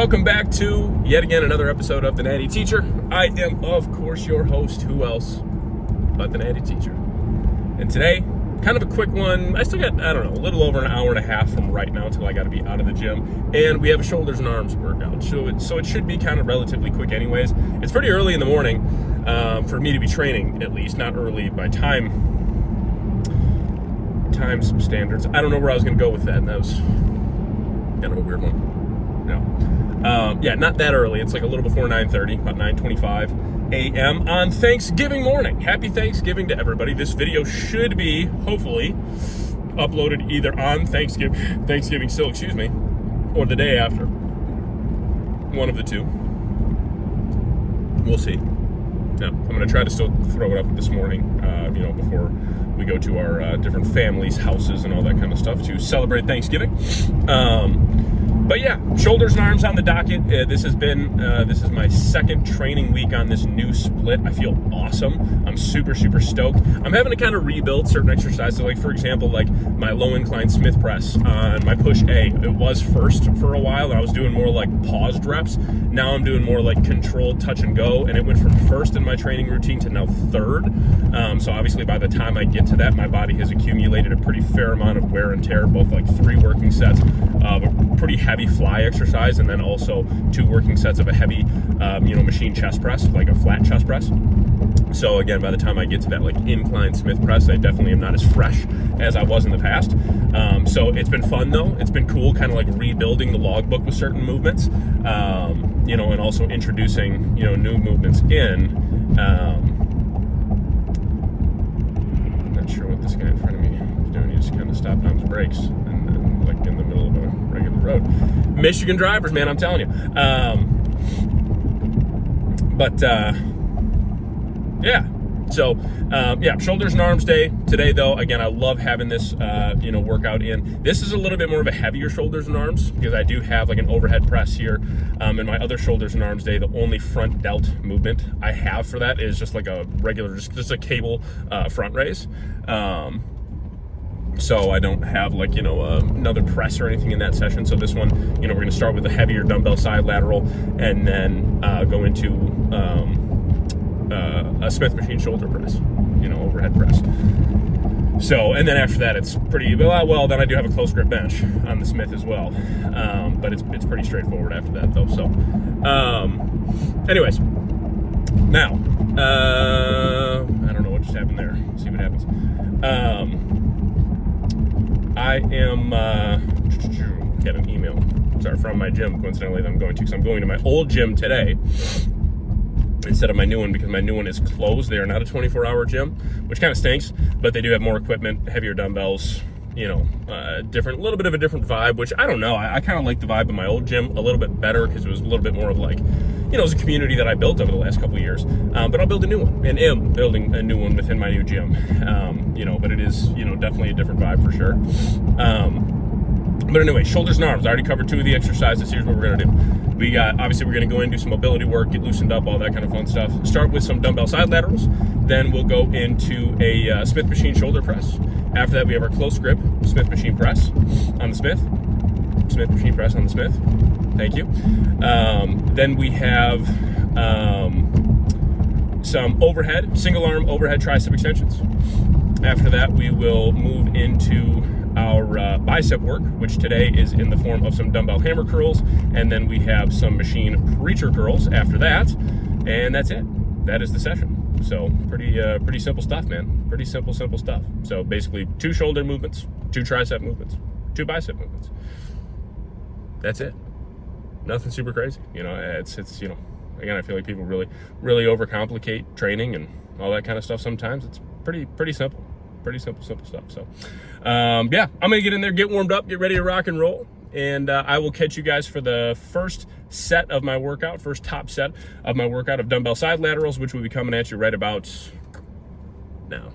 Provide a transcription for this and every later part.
Welcome back to yet again another episode of The Natty Teacher. I am, of course, your host. Who else but The Natty Teacher? And today, kind of a quick one. I still got, a little over an hour and a half from right now until I got to be out of the gym. And we have a shoulders and arms workout. So it should be kind of relatively quick anyways. It's pretty early in the morning for me to be training, at least. Not early by time standards. I don't know where I was going to go with that. And that was kind of a weird one. No. Not that early. It's like a little before 9:30, about 9:25 a.m. on Thanksgiving morning. Happy Thanksgiving to everybody. This video should be, hopefully, uploaded either on Thanksgiving still, or the day after. One of the two. We'll see. Yeah, I'm going to try to still throw it up this morning, before we go to our different families' houses and all that kind of stuff to celebrate Thanksgiving. But yeah, shoulders and arms on the docket. This is my second training week on this new split. I feel awesome. I'm super, super stoked. I'm having to kind of rebuild certain exercises. Like, for example, like my low incline Smith press on my push A. It was first for a while, and I was doing more like paused reps. Now I'm doing more like controlled touch and go, and it went from first in my training routine to now third. So obviously by the time I get to that, my body has accumulated a pretty fair amount of wear and tear, both like 3 working sets of a pretty heavy fly exercise, and then also 2 working sets of a heavy, machine chest press, like a flat chest press. So again, by the time I get to that like incline Smith press, I definitely am not as fresh as I was in the past. So it's been fun though. It's been cool, kind of like rebuilding the logbook with certain movements, and also introducing, new movements in. Not sure what this guy in front of me is doing. He just kind of stopped on his brakes and like in the middle of a regular road. Michigan drivers, man, I'm telling you. Shoulders and arms day today, though. Again, I love having this, workout in. This is a little bit more of a heavier shoulders and arms because I do have like an overhead press here. In my other shoulders and arms day, the only front delt movement I have for that is just like a regular, just a cable front raise. So I don't have like, another press or anything in that session. So this one, we're going to start with a heavier dumbbell side lateral and then go into a Smith machine shoulder press, overhead press. So, and then after that, it's pretty, then I do have a close grip bench on the Smith as well. But it's pretty straightforward after that though. So, anyways, now, I don't know what just happened there. Let's see what happens. I am, got an email, from my gym, coincidentally, that I'm going to, because I'm going to my old gym today instead of my new one, because my new one is closed. They are not a 24-hour gym, which kind of stinks, but they do have more equipment, heavier dumbbells, a little bit of a different vibe, which I don't know. I kind of like the vibe of my old gym a little bit better because it was a little bit more of like, it was a community that I built over the last couple of years. But I'll build a new one, and am building a new one within my new gym. But it is, definitely a different vibe for sure. But anyway, shoulders and arms. I already covered 2 of the exercises. Here's what we're gonna do. We're gonna go in and do some mobility work, get loosened up, all that kind of fun stuff. Start with some dumbbell side laterals. Then we'll go into a Smith machine shoulder press. After that, we have our close grip Smith machine press on the Smith. Smith machine press on the Smith. Thank you. Then we have some overhead, single arm overhead tricep extensions. After that, we will move into our bicep work, which today is in the form of some dumbbell hammer curls, and then we have some machine preacher curls after that, and that's it. That is the session. So pretty simple stuff, man. Pretty simple stuff. So basically 2 shoulder movements, 2 tricep movements, 2 bicep movements. That's it. Nothing super crazy. It's again, I feel like people really overcomplicate training and all that kind of stuff sometimes. It's pretty simple. Pretty simple stuff. So, I'm going to get in there, get warmed up, get ready to rock and roll. And I will catch you guys for the first top set of my workout of dumbbell side laterals, which will be coming at you right about now.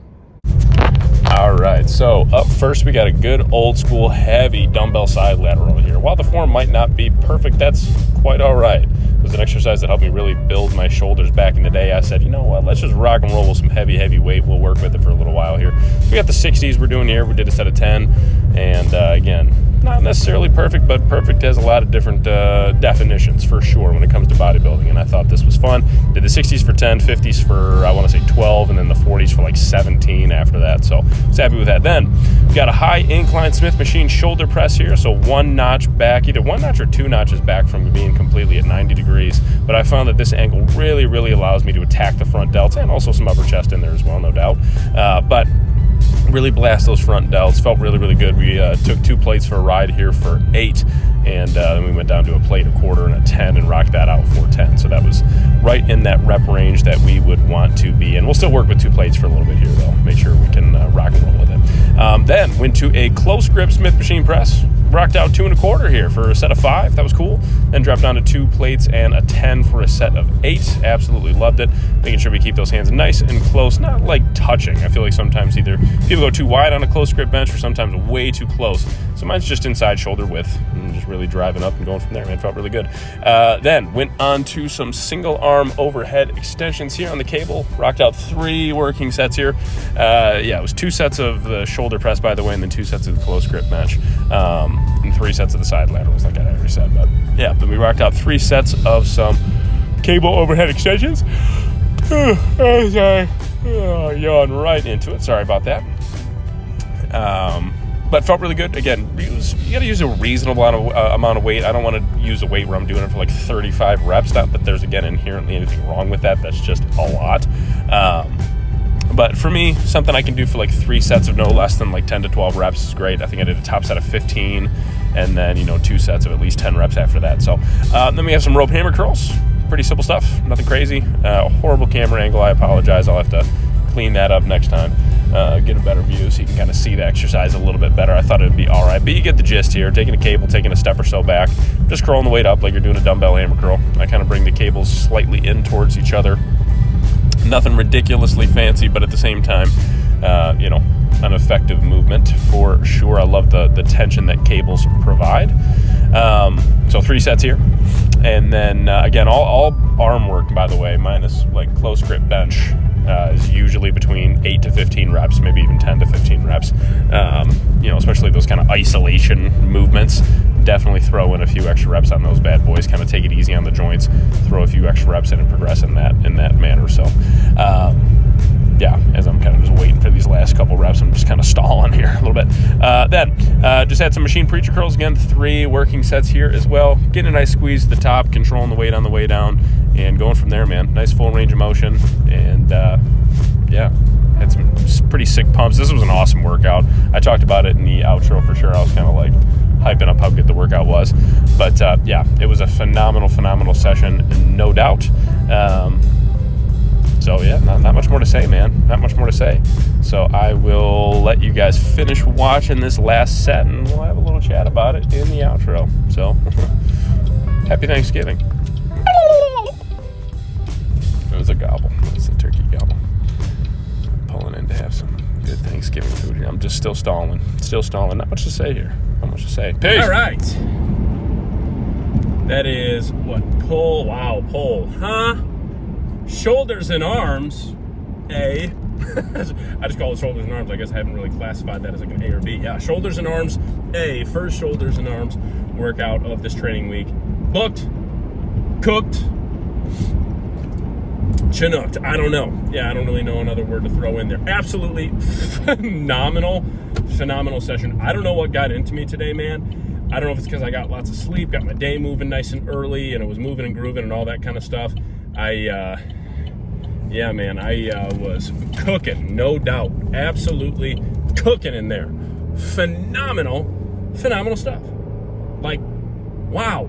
All right, so up first, we got a good old school heavy dumbbell side lateral here. While the form might not be perfect, that's quite all right. It was an exercise that helped me really build my shoulders back in the day. I said, you know what, let's just rock and roll with some heavy weight. We'll work with it for a little while here. We got the 60s we're doing here. We did a set of 10, and again, not necessarily perfect, but perfect has a lot of different definitions for sure when it comes to bodybuilding, and I thought this was fun. Did the 60s for 10, 50s for, I want to say 12, and then the 40s for like 17 after that, so I was happy with that. Then we got a high incline Smith machine shoulder press here, so one notch back, either one notch or two notches back from being completely at 90 degrees, but I found that this angle really, really allows me to attack the front delts and also some upper chest in there as well, no doubt, but really blast those front delts. Felt really, really good. We took 2 plates for a ride here for 8, and then we went down to a plate, a quarter, and a 10, and rocked that out for 10. So that was right in that rep range that we would want to be in. We'll still work with 2 plates for a little bit here, though. Make sure we can rock and roll with it. Then went to a close grip Smith machine press. Rocked out 2 1/4 here for a set of 5. That was cool. Then dropped down to 2 plates and a 10 for a set of 8. Absolutely loved it. Making sure we keep those hands nice and close, not like touching. I feel like sometimes either people go too wide on a close grip bench or sometimes way too close. So mine's just inside shoulder width and just really driving up and going from there, man. Felt really good. Then went on to some single arm overhead extensions here on the cable. Rocked out 3 working sets here. It was 2 sets of the shoulder press, by the way, and then 2 sets of the close grip bench. And 3 sets of the side laterals, like I already said. But yeah, then we rocked out 3 sets of some cable overhead extensions. As I yawn right into it. Sorry about that. But felt really good. Again, you got to use a reasonable amount of weight. I don't want to use a weight where I'm doing it for like 35 reps. Not that there's, again, inherently anything wrong with that. That's just a lot. But for me, something I can do for like 3 sets of no less than like 10 to 12 reps is great. I think I did a top set of 15 and then, 2 sets of at least 10 reps after that. So then we have some rope hammer curls. Pretty simple stuff. Nothing crazy. Horrible camera angle. I apologize. I'll have to clean that up next time. Get a better view so you can kind of see the exercise a little bit better. I thought it would be all right. But you get the gist here. Taking a cable, taking a step or so back. Just curling the weight up like you're doing a dumbbell hammer curl. I kind of bring the cables slightly in towards each other. Nothing ridiculously fancy, but at the same time, an effective movement for sure. I love the tension that cables provide. So 3 sets here. And then, again, all arm work, by the way, minus like close grip bench, is usually between 8 to 15 reps, maybe even 10 to 15 reps. Especially those kind of isolation movements. Definitely throw in a few extra reps on those bad boys. Kind of take it easy on the joints. Throw a few extra reps in and progress in that manner. So, as I'm kind of just waiting for these last couple reps, I'm just kind of stalling here a little bit. Then just had some machine preacher curls again. 3 working sets here as well. Getting a nice squeeze at the top, controlling the weight on the way down, and going from there, man. Nice full range of motion, and had some pretty sick pumps. This was an awesome workout. I talked about it in the outro for sure. I was kind of like hyping up how good the workout was. But it was a phenomenal session, no doubt. So yeah, not much more to say, man. Not much more to say. So I will let you guys finish watching this last set, and we'll have a little chat about it in the outro. So happy Thanksgiving. It was a gobble. It's a turkey gobble. Pulling in to have some good Thanksgiving food here. I'm just still stalling. Not much to say here. Not much to say. Peace. All right. That is what? Pull. Wow, pull. Huh? Shoulders and arms, A. I just call it shoulders and arms. I guess I haven't really classified that as like an A or B. Yeah, shoulders and arms, A. First shoulders and arms workout of this training week. Booked, cooked, chinooked. I don't know. Yeah, I don't really know another word to throw in there. Absolutely phenomenal session. I don't know what got into me today, man. I don't know if it's because I got lots of sleep, got my day moving nice and early, and it was moving and grooving and all that kind of stuff. I was cooking, no doubt. Absolutely cooking in there. Phenomenal stuff. Like, wow.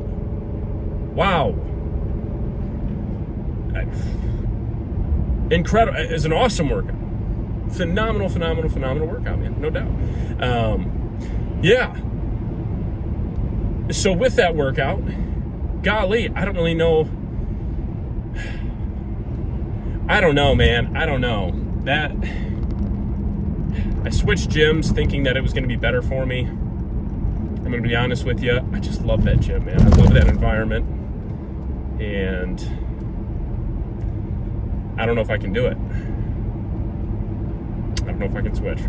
Incredible. It's an awesome workout. Phenomenal workout, man. No doubt. So with that workout, golly, I don't know, man. I don't know. That I switched gyms thinking that it was going to be better for me. I'm going to be honest with you. I just love that gym, man. I love that environment. And I don't know if I can do it. I don't know if I can switch.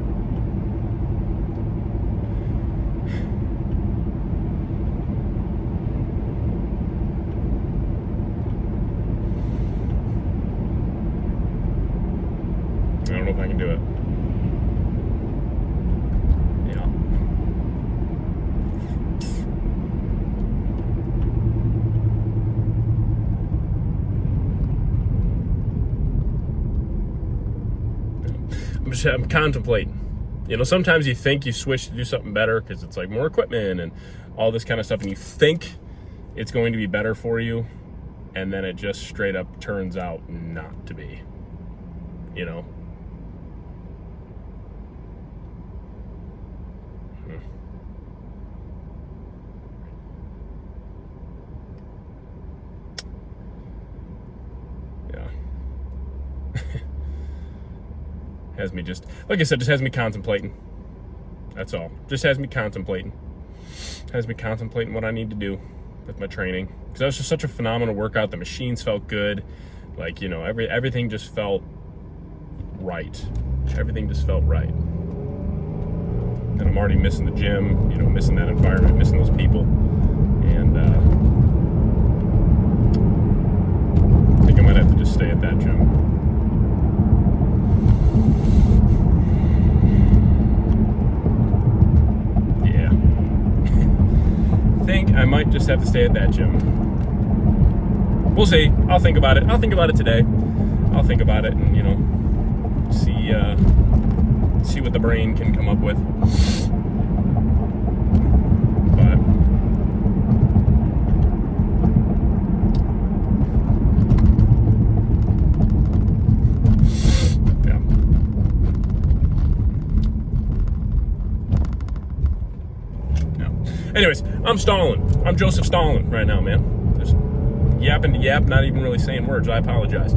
I'm contemplating. You know, sometimes you think you switch to do something better because it's like more equipment and all this kind of stuff, and you think it's going to be better for you, and then it just straight up turns out not to be, you know? Yeah. Has me just, like I said, just has me contemplating. That's all. Just has me contemplating. Has me contemplating what I need to do with my training. Because that was just such a phenomenal workout. The machines felt good. Like, you know, everything just felt right. Everything just felt right. And I'm already missing the gym, you know, missing that environment, missing those people. And I think I might have to just stay at that gym. I might just have to stay at that gym. We'll see. I'll think about it. I'll think about it today. I'll think about it and, you know, see what the brain can come up with. But yeah. Anyways, I'm stalling. I'm Joseph stalling right now, man. Just yapping to yap, not even really saying words. I apologize.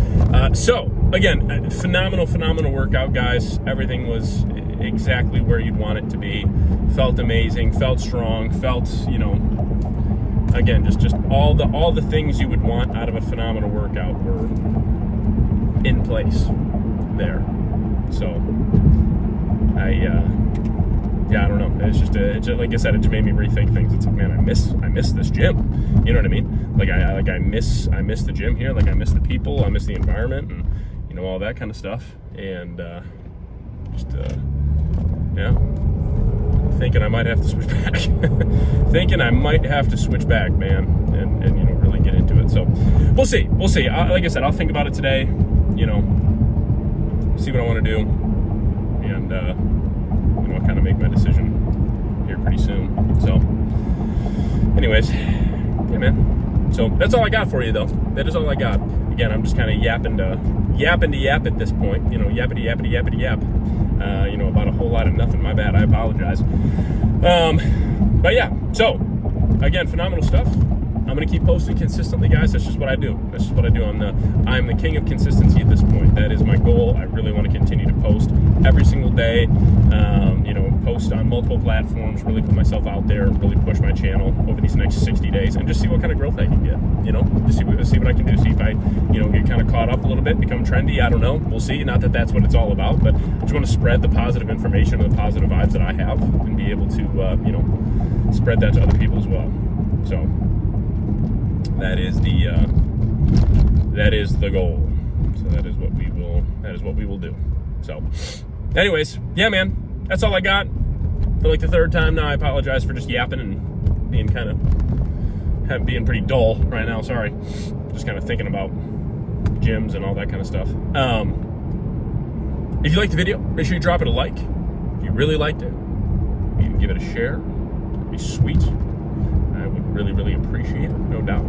So, again, phenomenal workout, guys. Everything was exactly where you'd want it to be. Felt amazing, felt strong, felt, you know, again, just all the things you would want out of a phenomenal workout were in place there. So, yeah, I don't know. It's just like I said, it just made me rethink things. It's like, man, I miss this gym. You know what I mean? Like I miss the gym here. Like I miss the people. I miss the environment, and you know, all that kind of stuff. And yeah, thinking I might have to switch back. Thinking I might have to switch back, man, and you know, really get into it. So we'll see. Like I said, I'll think about it today. You know, see what I want to do, and I'll kind of make my decision here pretty soon. So anyways, yeah, man. So that's all I got for you, though. That is all I got. Again, I'm just kind of yapping to yap at this point. You know, yappity yap. You know, about a whole lot of nothing. My bad. I apologize. But yeah. So again, phenomenal stuff. I'm gonna keep posting consistently, guys. That's just what I do. I'm the king of consistency at this point. That is my goal. I really want to continue to post every single day. You know, post on multiple platforms, really put myself out there, really push my channel over these next 60 days, and just see what kind of growth I can get. You know, just see what I can do. See if I, you know, get kind of caught up a little bit, become trendy. I don't know. We'll see. Not that that's what it's all about, but I just want to spread the positive information and the positive vibes that I have, and be able to, you know, spread that to other people as well. So that is the goal. So that is what we will do. So anyways, yeah, man, that's all I got for like the third time now. I apologize for just yapping and being being pretty dull right now. Sorry. Just kind of thinking about gyms and all that kind of stuff. If you liked the video, make sure you drop it a like. If you really liked it, you can give it a share. It'd be sweet. I would really appreciate it, no doubt.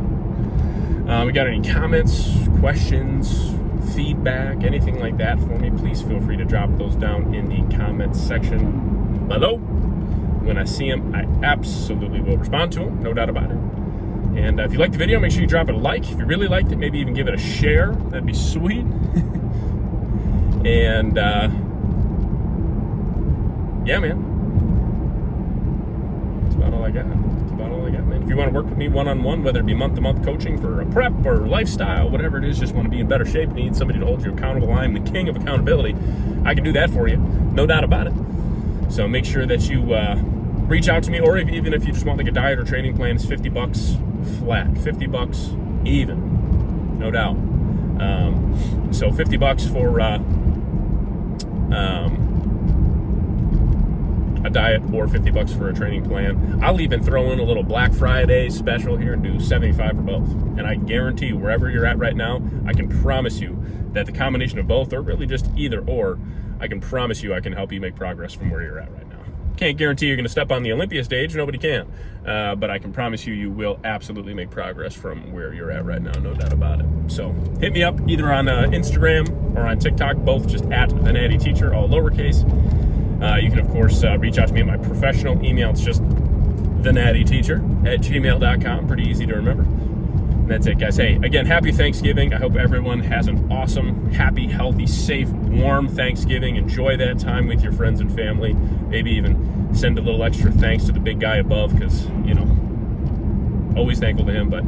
We got any comments, questions, feedback, anything like that for me, please feel free to drop those down in the comments section below. When I see them, I absolutely will respond to them, no doubt about it. And if you liked the video, make sure you drop it a like. If you really liked it, maybe even give it a share. That'd be sweet. And yeah, man. That's about all I got. Man. If you want to work with me one-on-one, whether it be month-to-month coaching for a prep or lifestyle, whatever it is, just want to be in better shape, need somebody to hold you accountable. I am the king of accountability. I can do that for you, no doubt about it. So make sure that you reach out to me, or even if you just want like a diet or training plan, it's $50 flat, $50 even, no doubt. So $50 for a diet, or $50 for a training plan. I'll even throw in a little Black Friday special here and do $75 for both. And I guarantee you, wherever you're at right now, I can promise you that the combination of both, or really just either or, I can promise you I can help you make progress from where you're at right now. Can't guarantee you're going to step on the Olympia stage. Nobody can. But I can promise you, you will absolutely make progress from where you're at right now. No doubt about it. So hit me up either on Instagram or on TikTok, both just at the Natty Teacher, all lowercase. You can, of course, reach out to me at my professional email. It's just thenattyteacher@gmail.com. Pretty easy to remember. And that's it, guys. Hey, again, happy Thanksgiving. I hope everyone has an awesome, happy, healthy, safe, warm Thanksgiving. Enjoy that time with your friends and family. Maybe even send a little extra thanks to the big guy above because, you know, always thankful to him. But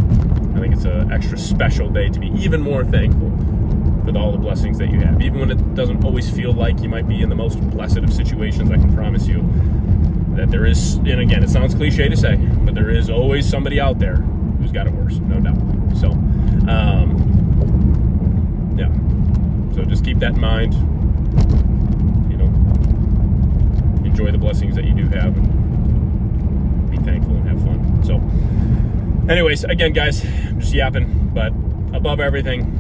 I think it's an extra special day to be even more thankful for all the blessings that you have. Even when it doesn't always feel like you might be in the most blessed of situations, I can promise you that there is, and again, it sounds cliche to say, but there is always somebody out there who's got it worse, no doubt. So, yeah. So just keep that in mind. You know, enjoy the blessings that you do have and be thankful and have fun. So, anyways, again, guys, I'm just yapping, but above everything,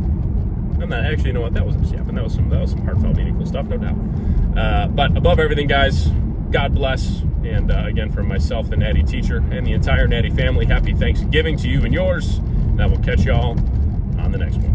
I'm not actually, you know what, that wasn't just yapping. That was some heartfelt, meaningful stuff, no doubt. But above everything, guys, God bless. And again, from myself, the Natty Teacher, and the entire Natty family, happy Thanksgiving to you and yours. And I will catch y'all on the next one.